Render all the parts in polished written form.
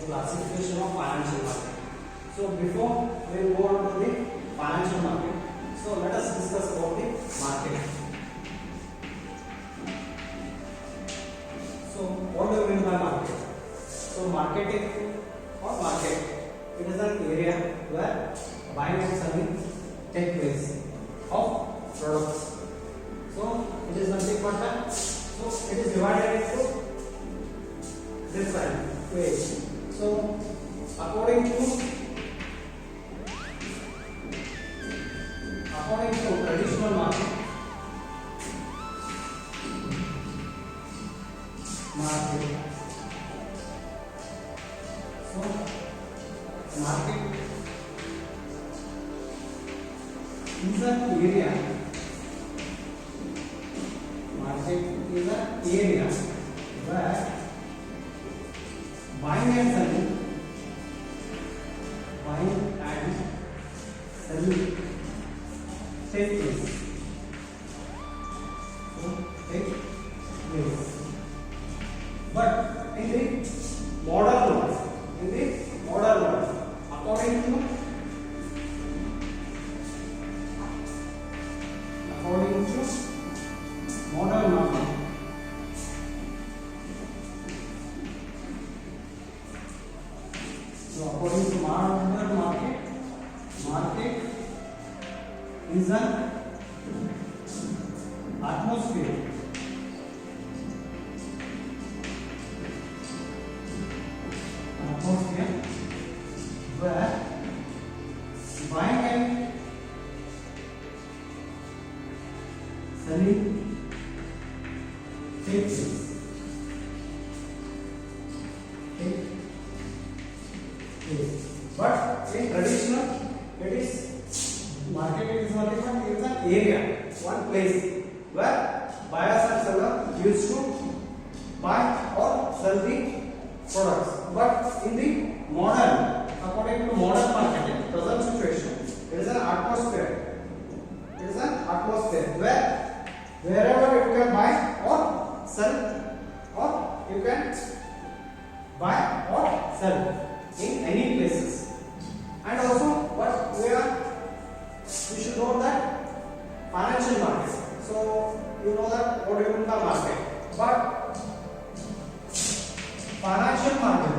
classification of financial market. So before we go on to the financial market, so let us discuss about the market. So what do we mean by market? So marketing or market, it is an area where buying and selling take place of products. So it is nothing but that. So it is divided into different ways. So according to traditional market, so market is an area. Market is an area where buying and selling take place. So take place. But in the modern world, according to modern market, so according to modern market is an atmosphere where buying and selling take place. But in traditional, it is market is nothing but it is an area, one place where buyers and sellers used to buy or sell the products. But in the modern, according to modern market, present situation, it is an atmosphere. It is an atmosphere where wherever you can buy or sell, or you can buy or sell in any places. And also, what we should know that financial market. So you know that what do you mean by market? But financial market.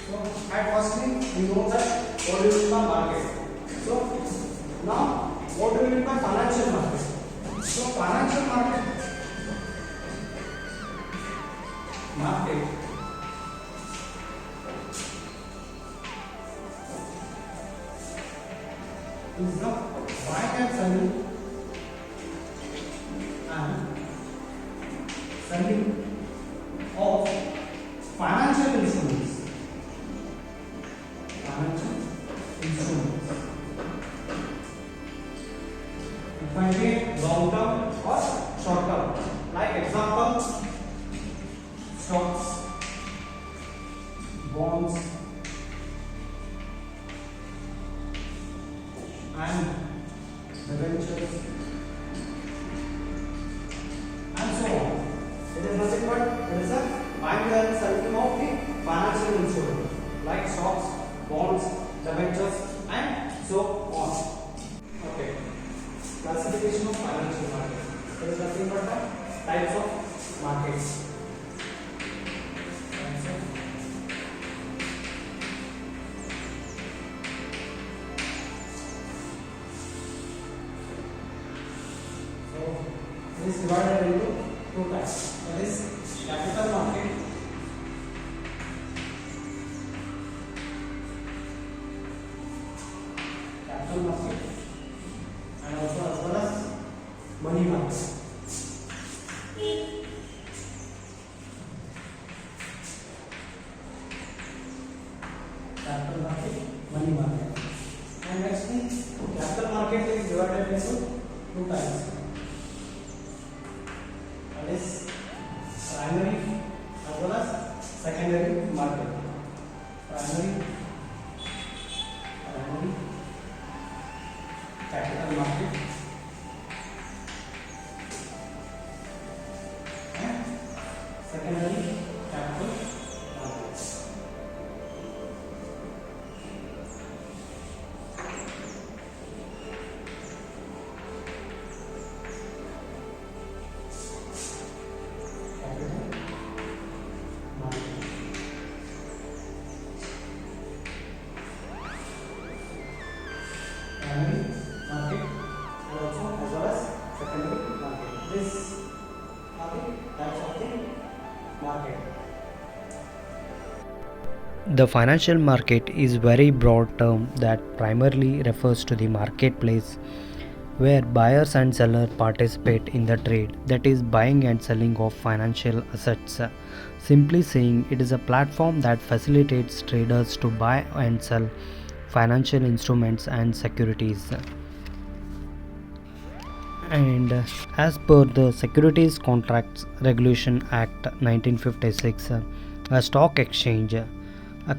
So at firstly, we know that what do you mean by market. So now, what do you mean by financial market? So financial market is the buying and selling of financial instruments. It might be long term or short term. Like example, stocks, bonds, and debentures, and so on. It is nothing but it is a buying and selling of the financial instruments like stocks, bonds, debentures, and so on. Okay. Classification of financial market. It is nothing but the types of markets. It is divided into two types. That is capital market and also as well as money market. Capital market, money market. And next thing, capital market is divided into two types. That is primary as well as secondary market. Primary capital market secondary capital markets. Primary market and also as well as secondary market. This are the types of the market. The financial market is very broad term that primarily refers to the marketplace where buyers and sellers participate in the trade, that is buying and selling of financial assets. Simply saying, it is a platform that facilitates traders to buy and sell financial instruments and securities. And as per the Securities Contracts Regulation Act 1956, a stock exchange, a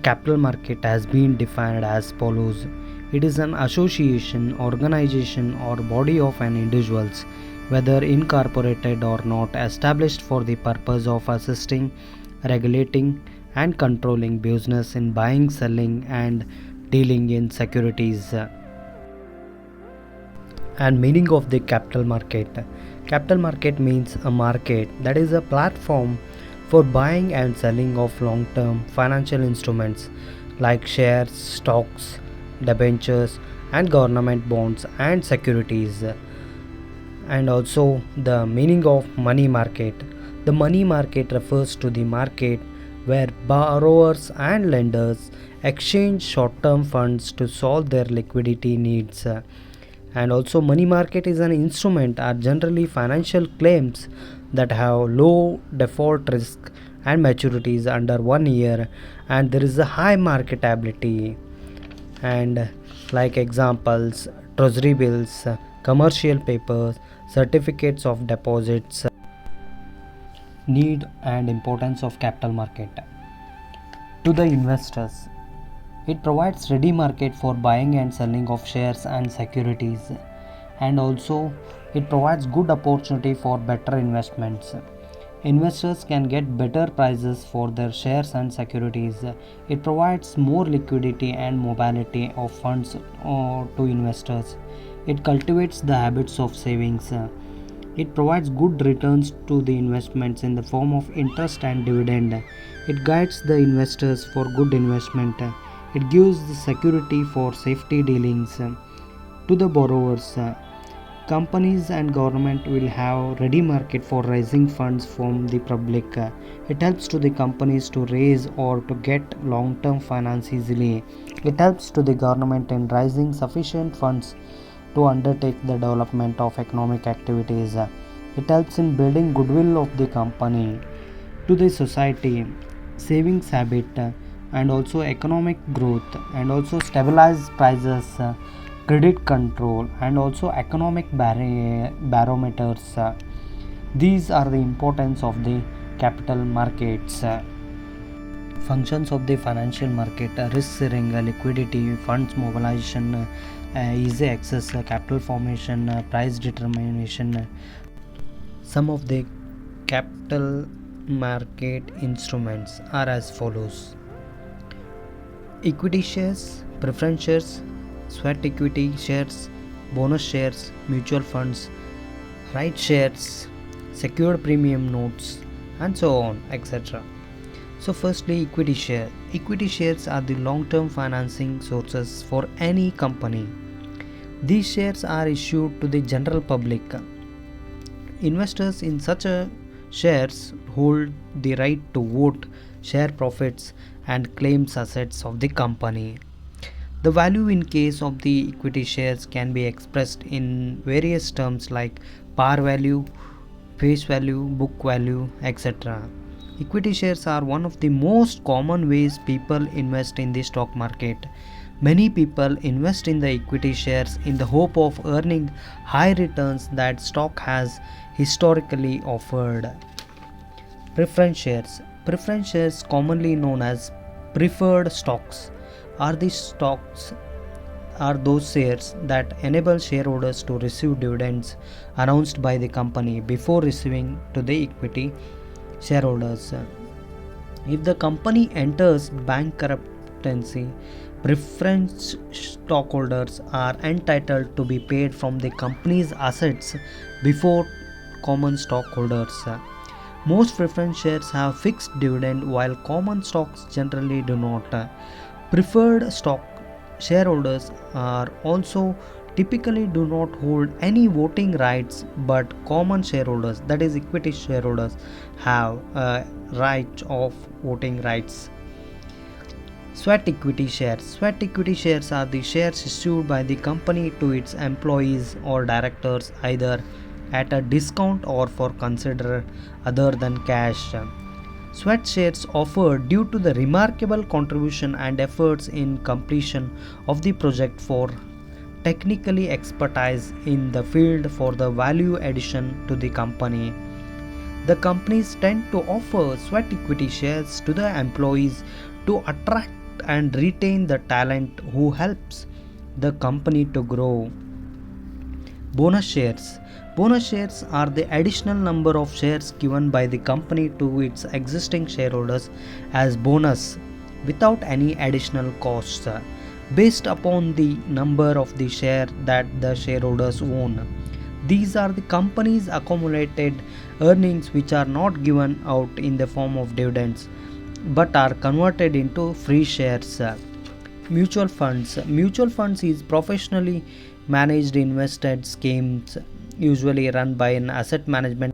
capital market, has been defined as follows. It is an association, organization, or body of an individuals, whether incorporated or not, established for the purpose of assisting, regulating, and controlling business in buying, selling, and dealing in securities. And meaning of the capital market. Capital market means a market that is a platform for buying and selling of long-term financial instruments like shares, stocks, debentures, and government bonds and securities. And also the meaning of money market. The money market refers to the market where borrowers and lenders exchange short-term funds to solve their liquidity needs. And also money market is an instrument are generally financial claims that have low default risk and maturities under 1 year, and there is a high marketability. And like examples, treasury bills, commercial papers, certificates of deposits. Need and importance of capital market to the investors. It provides ready market for buying and selling of shares and securities, and also it provides good opportunity for better investments. Investors can get better prices for their shares and securities. It provides more liquidity and mobility of funds to investors. It cultivates the habits of savings. It provides good returns to the investments in the form of interest and dividend. It guides the investors for good investment. It gives the security for safety dealings. To the borrowers, companies and government will have ready market for raising funds from the public. It helps to the companies to raise or to get long-term finance easily. It helps to the government in raising sufficient funds to undertake the development of economic activities. It helps in building goodwill of the company. To the society, savings habit and also economic growth and also stabilized prices, credit control and also economic barometers. These are the importance of the capital markets. Functions of the financial market: risk sharing, liquidity, funds mobilization, easy access, capital formation, price determination. Some of the capital market instruments are as follows: equity shares, preference shares, sweat equity shares, bonus shares, mutual funds, right shares, secured premium notes, and so on, etc. So firstly, equity share. Equity shares are the long-term financing sources for any company. These shares are issued to the general public. Investors in such shares hold the right to vote, share profits, and claims assets of the company. The value in case of the equity shares can be expressed in various terms like par value, face value, book value, etc. Equity shares are one of the most common ways people invest in the stock market. Many people invest in the equity shares in the hope of earning high returns that stock has historically offered. Preference shares. Preference shares, commonly known as preferred stocks, are those shares that enable shareholders to receive dividends announced by the company before receiving to the equity shareholders. If the company enters bankruptcy, preference stockholders are entitled to be paid from the company's assets before common stockholders. Most preference shares have fixed dividend while common stocks generally do not. Preferred stock shareholders are also typically do not hold any voting rights, but common shareholders, that is equity shareholders, have a right of voting rights. Sweat equity shares. Sweat equity shares are the shares issued by the company to its employees or directors either at a discount or for considered other than cash. Sweat shares offered due to the remarkable contribution and efforts in completion of the project for technically expertise in the field for the value addition to the company. The companies tend to offer sweat equity shares to the employees to attract and retain the talent who helps the company to grow. Bonus shares. Bonus shares are the additional number of shares given by the company to its existing shareholders as bonus without any additional costs, based upon the number of the share that the shareholders own. These are the company's accumulated earnings which are not given out in the form of dividends but are converted into free shares. Mutual funds. Mutual funds is professionally managed invested schemes usually run by an asset management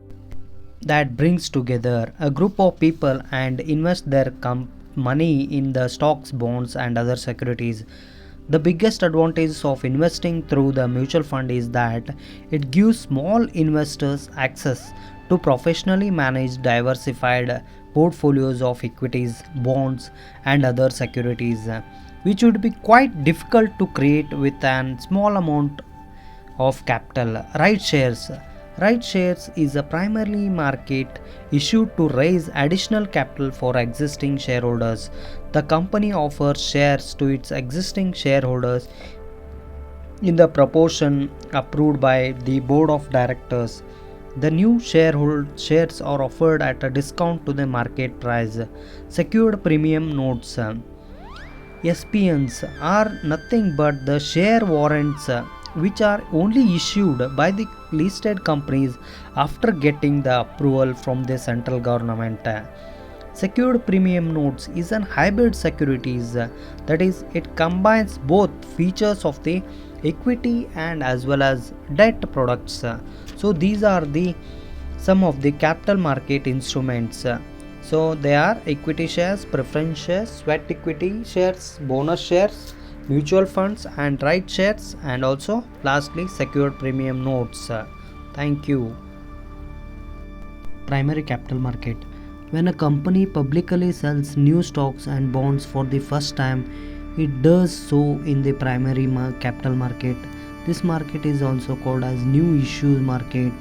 that brings together a group of people and invest their money in the stocks, bonds and other securities. The biggest advantage of investing through the mutual fund is that it gives small investors access to professionally managed diversified portfolios of equities, bonds and other securities, which would be quite difficult to create with a small amount of capital. Right shares. Right shares is a primarily market issued to raise additional capital for existing shareholders. The company offers shares to its existing shareholders in the proportion approved by the board of directors. The new shares are offered at a discount to the market price. Secured premium notes. SPNs are nothing but the share warrants which are only issued by the listed companies after getting the approval from the central government. Secured premium notes is an hybrid securities, that is, it combines both features of the equity and as well as debt products. So these are the some of the capital market instruments. So they are equity shares, preference shares, sweat equity shares, bonus shares, mutual funds and right shares, and also lastly secured premium notes. Thank you. Primary capital market. When a company publicly sells new stocks and bonds for the first time, it does so in the primary capital market. This market is also called as new issues market.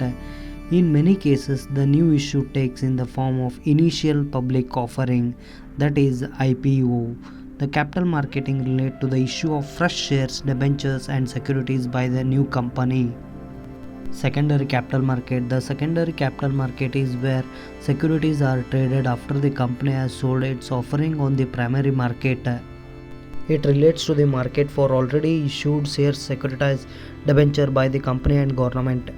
In many cases, the new issue takes in the form of initial public offering, that is IPO. The capital marketing relate to the issue of fresh shares, debentures and securities by the new company. Secondary capital market. The secondary capital market is where securities are traded after the company has sold its offering on the primary market. It relates to the market for already issued shares, securitized debenture by the company and government.